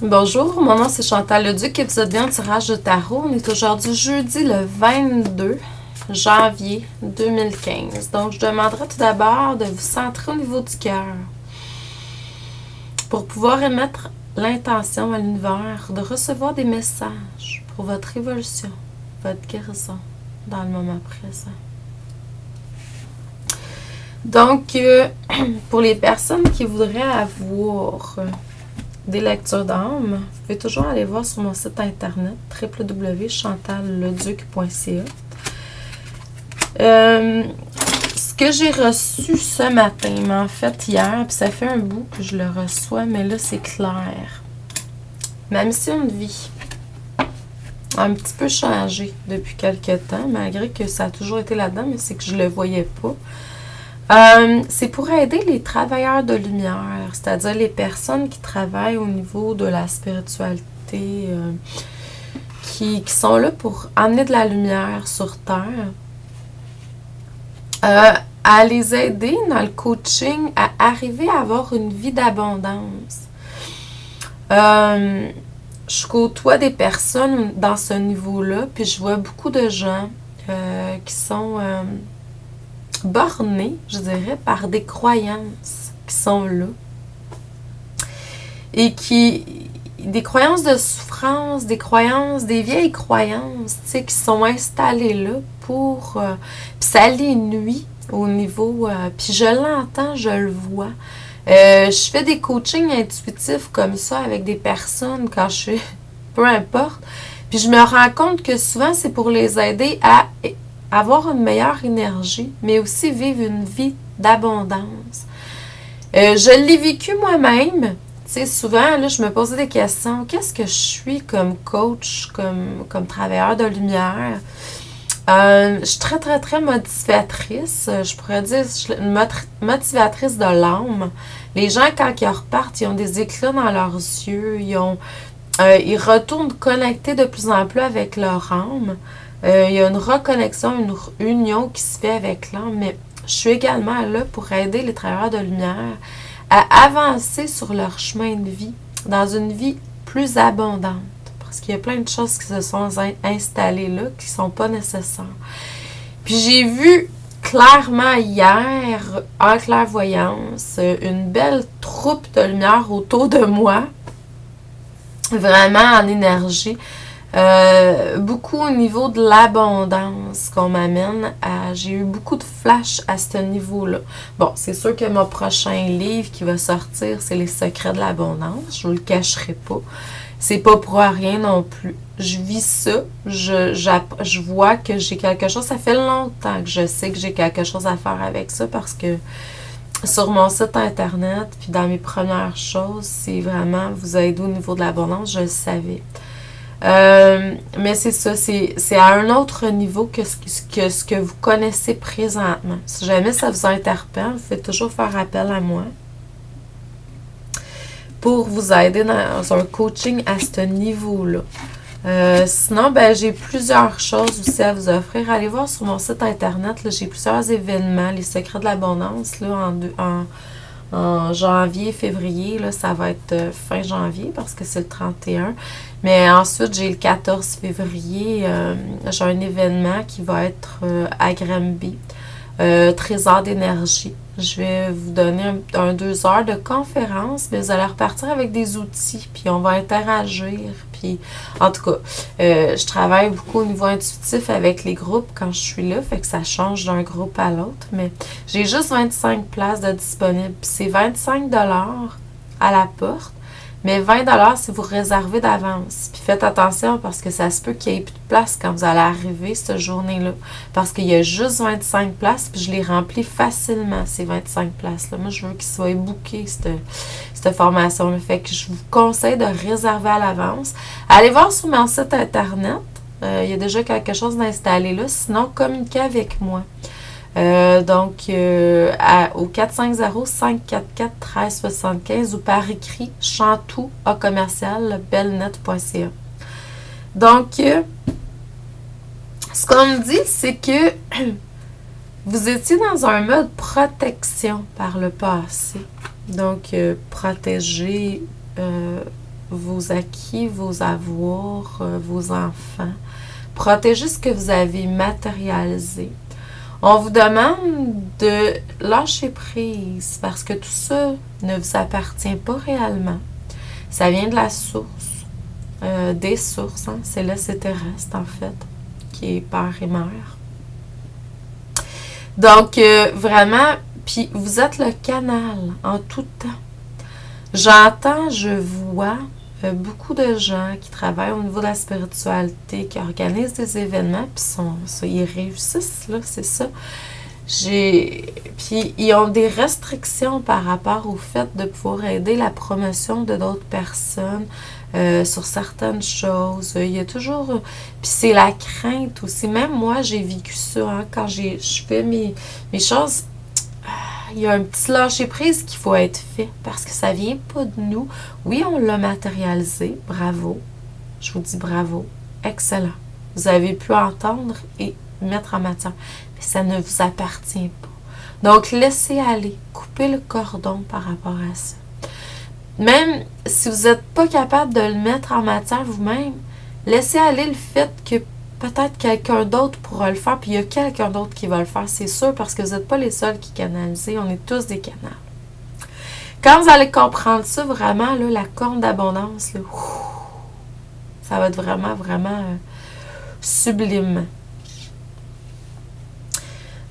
Bonjour, mon nom c'est Chantal Leduc et vous êtes bien en tirage de tarot. On est aujourd'hui jeudi le 22 janvier 2015. Donc, je demanderai tout d'abord de vous centrer au niveau du cœur pour pouvoir émettre l'intention à l'univers de recevoir des messages pour votre évolution, votre guérison dans le moment présent. Donc, pour les personnes qui voudraient avoir des lectures d'âme, vous pouvez toujours aller voir sur mon site internet www.chantalleduc.ca. Ce que j'ai reçu ce matin, mais en fait hier, puis ça fait un bout que je le reçois, mais là c'est clair. Ma mission de vie a un petit peu changé depuis quelques temps, malgré que ça a toujours été là-dedans, mais c'est que je le voyais pas. C'est pour aider les travailleurs de lumière, c'est-à-dire les personnes qui travaillent au niveau de la spiritualité, qui sont là pour amener de la lumière sur Terre, à les aider dans le coaching à arriver à avoir une vie d'abondance. Je côtoie des personnes dans ce niveau-là, puis je vois beaucoup de gens qui sont bornés, je dirais, par des croyances qui sont là. Et des croyances de souffrance, des vieilles croyances, tu sais, qui sont installées là pour... puis ça les nuit au niveau... puis je l'entends, je le vois. Je fais des coachings intuitifs comme ça avec des personnes quand je suis... peu importe. Puis je me rends compte que souvent, c'est pour les aider à avoir une meilleure énergie, mais aussi vivre une vie d'abondance. Je l'ai vécu moi-même. Tu sais, souvent, là, je me posais des questions. Qu'est-ce que je suis comme coach, comme travailleur de lumière? Je suis très, très, très motivatrice. Je pourrais dire une motivatrice de l'âme. Les gens, quand ils repartent, ils ont des éclats dans leurs yeux. Ils retournent connectés de plus en plus avec leur âme. Il y a une reconnexion, une union qui se fait avec l'âme, mais je suis également là pour aider les travailleurs de lumière à avancer sur leur chemin de vie, dans une vie plus abondante. Parce qu'il y a plein de choses qui se sont installées là, qui ne sont pas nécessaires. Puis j'ai vu clairement hier, en clairvoyance, une belle troupe de lumière autour de moi, vraiment en énergie. Beaucoup au niveau de l'abondance qu'on m'amène à... J'ai eu beaucoup de flashs à ce niveau-là. Bon, c'est sûr que mon prochain livre qui va sortir, c'est Les secrets de l'abondance. Je vous le cacherai pas. C'est pas pour rien non plus. Je vis ça. Je vois que j'ai quelque chose. Ça fait longtemps que je sais que j'ai quelque chose à faire avec ça parce que sur mon site internet, puis dans mes premières choses, c'est vraiment vous aider au niveau de l'abondance. Je le savais. Mais c'est ça, c'est à un autre niveau que ce que vous connaissez présentement. Si jamais ça vous interpelle, vous pouvez toujours faire appel à moi pour vous aider dans un coaching à ce niveau-là. Sinon, ben, j'ai plusieurs choses aussi à vous offrir. Allez voir sur mon site internet, j'ai plusieurs événements, les secrets de l'abondance, là, en janvier, février, là, ça va être fin janvier parce que c'est le 31. Mais ensuite, j'ai le 14 février, j'ai un événement qui va être à Granby, Trésor d'énergie. Je vais vous donner un 2 heures de conférence, mais vous allez repartir avec des outils, puis on va interagir. Puis, en tout cas, je travaille beaucoup au niveau intuitif avec les groupes quand je suis là, fait que ça change d'un groupe à l'autre. Mais j'ai juste 25 places de disponibles. Puis c'est 25 $ à la porte. Mais 20 $ si vous réservez d'avance. Puis faites attention parce que ça se peut qu'il n'y ait plus de place quand vous allez arriver cette journée-là. Parce qu'il y a juste 25 places, puis je les remplis facilement, ces 25 places-là. Moi, je veux qu'ils soient bookés, cette formation-là. Fait que je vous conseille de réserver à l'avance. Allez voir sur mon site internet. Il y a déjà quelque chose d'installé là. Sinon, communiquez avec moi. Donc, au 450-544-1375 ou par écrit, chantou@belnet.ca. Donc, ce qu'on me dit, c'est que vous étiez dans un mode protection par le passé. Donc, protéger vos acquis, vos avoirs, vos enfants. Protégez ce que vous avez matérialisé. On vous demande de lâcher prise parce que tout ça ne vous appartient pas réellement. Ça vient de la source, des sources, hein? C'est l'essai terrestre en fait, qui est père et mère. Donc vraiment, puis vous êtes le canal en tout temps. J'entends, je vois beaucoup de gens qui travaillent au niveau de la spiritualité, qui organisent des événements, puis ils réussissent, là, c'est ça. Puis ils ont des restrictions par rapport au fait de pouvoir aider la promotion de d'autres personnes sur certaines choses. Il y a toujours... Puis c'est la crainte aussi. Même moi, j'ai vécu ça, hein, quand je fais mes choses. Il y a un petit lâcher-prise qu'il faut être fait parce que ça vient pas de nous. Oui, on l'a matérialisé. Bravo. Je vous dis bravo. Excellent. Vous avez pu entendre et mettre en matière. Mais ça ne vous appartient pas. Donc, laissez aller. Coupez le cordon par rapport à ça. Même si vous n'êtes pas capable de le mettre en matière vous-même, laissez aller le fait que peut-être quelqu'un d'autre pourra le faire, puis il y a quelqu'un d'autre qui va le faire, c'est sûr, parce que vous n'êtes pas les seuls qui canalisent, on est tous des canals. Quand vous allez comprendre ça, vraiment, là, la corne d'abondance, là, ça va être vraiment, vraiment sublime.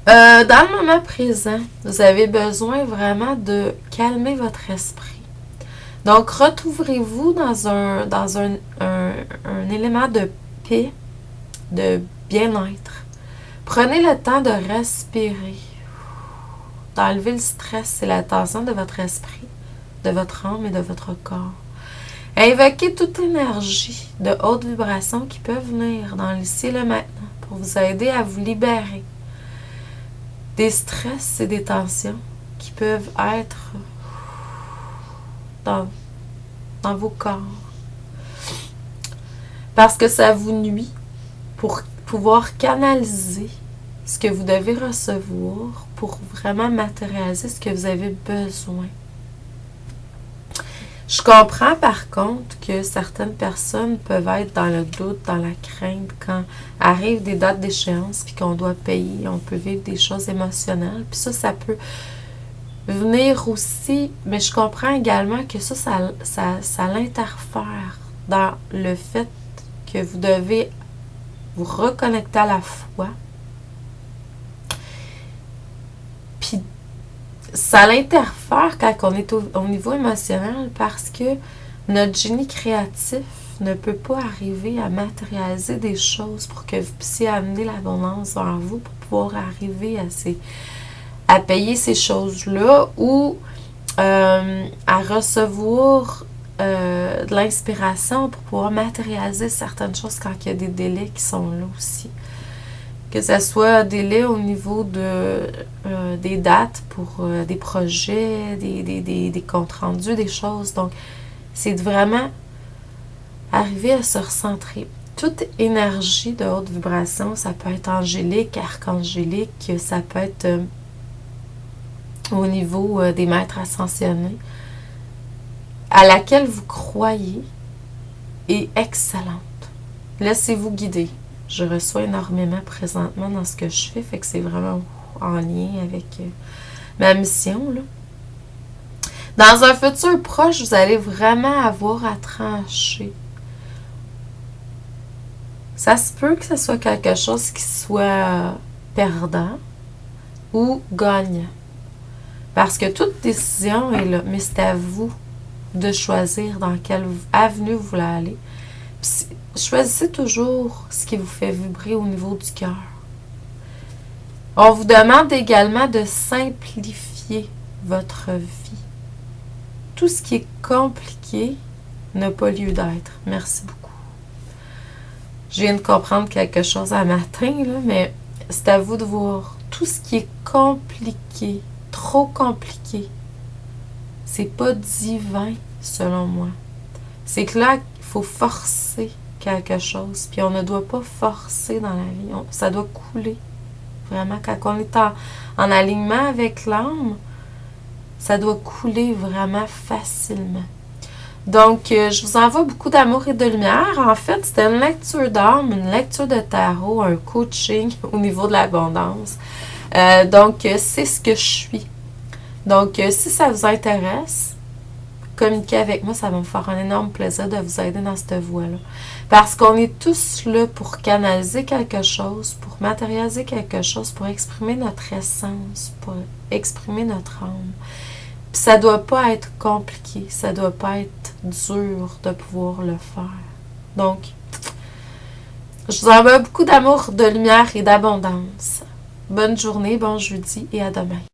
Dans le moment présent, vous avez besoin vraiment de calmer votre esprit. Donc, retrouverez-vous dans un élément de paix, de bien-être. Prenez le temps de respirer, d'enlever le stress et la tension de votre esprit, de votre âme et de votre corps. Invoquez toute énergie de haute vibration qui peut venir dans l'ici et le maintenant pour vous aider à vous libérer des stress et des tensions qui peuvent être dans vos corps. Parce que ça vous nuit pour pouvoir canaliser ce que vous devez recevoir pour vraiment matérialiser ce que vous avez besoin. Je comprends par contre que certaines personnes peuvent être dans le doute, dans la crainte quand arrivent des dates d'échéance puis qu'on doit payer, on peut vivre des choses émotionnelles. Puis ça peut venir aussi, mais je comprends également que ça l'interfère dans le fait que vous devez vous reconnecter à la foi. Puis ça l'interfère quand on est au niveau émotionnel parce que notre génie créatif ne peut pas arriver à matérialiser des choses pour que vous puissiez amener l'abondance vers vous pour pouvoir arriver à payer ces choses-là ou à recevoir de l'inspiration pour pouvoir matérialiser certaines choses quand il y a des délais qui sont là aussi. Que ce soit délai au niveau des dates pour des projets, des comptes rendus, des choses. Donc, c'est vraiment arriver à se recentrer. Toute énergie de haute vibration, ça peut être angélique, archangélique, ça peut être au niveau des maîtres ascensionnés, à laquelle vous croyez est excellente. Laissez-vous guider. Je reçois énormément présentement dans ce que je fais, fait que c'est vraiment en lien avec ma mission, là. Dans un futur proche, vous allez vraiment avoir à trancher. Ça se peut que ce soit quelque chose qui soit perdant ou gagnant. Parce que toute décision est là, mais c'est à vous de choisir dans quelle avenue vous voulez aller. Puis, choisissez toujours ce qui vous fait vibrer au niveau du cœur. On vous demande également de simplifier votre vie. Tout ce qui est compliqué n'a pas lieu d'être. Merci beaucoup. Je viens de comprendre quelque chose à matin, là, mais c'est à vous de voir. Tout ce qui est compliqué, trop compliqué, c'est pas divin, selon moi. C'est que là, il faut forcer quelque chose. Puis on ne doit pas forcer dans la vie. Ça doit couler. Vraiment, quand on est en alignement avec l'âme, ça doit couler vraiment facilement. Donc, je vous envoie beaucoup d'amour et de lumière. En fait, c'était une lecture d'âme, une lecture de tarot, un coaching au niveau de l'abondance. Donc, c'est ce que je suis. Donc, si ça vous intéresse, communiquez avec moi, ça va me faire un énorme plaisir de vous aider dans cette voie-là. Parce qu'on est tous là pour canaliser quelque chose, pour matérialiser quelque chose, pour exprimer notre essence, pour exprimer notre âme. Puis ça doit pas être compliqué, ça doit pas être dur de pouvoir le faire. Donc, je vous envoie beaucoup d'amour, de lumière et d'abondance. Bonne journée, bon jeudi et à demain.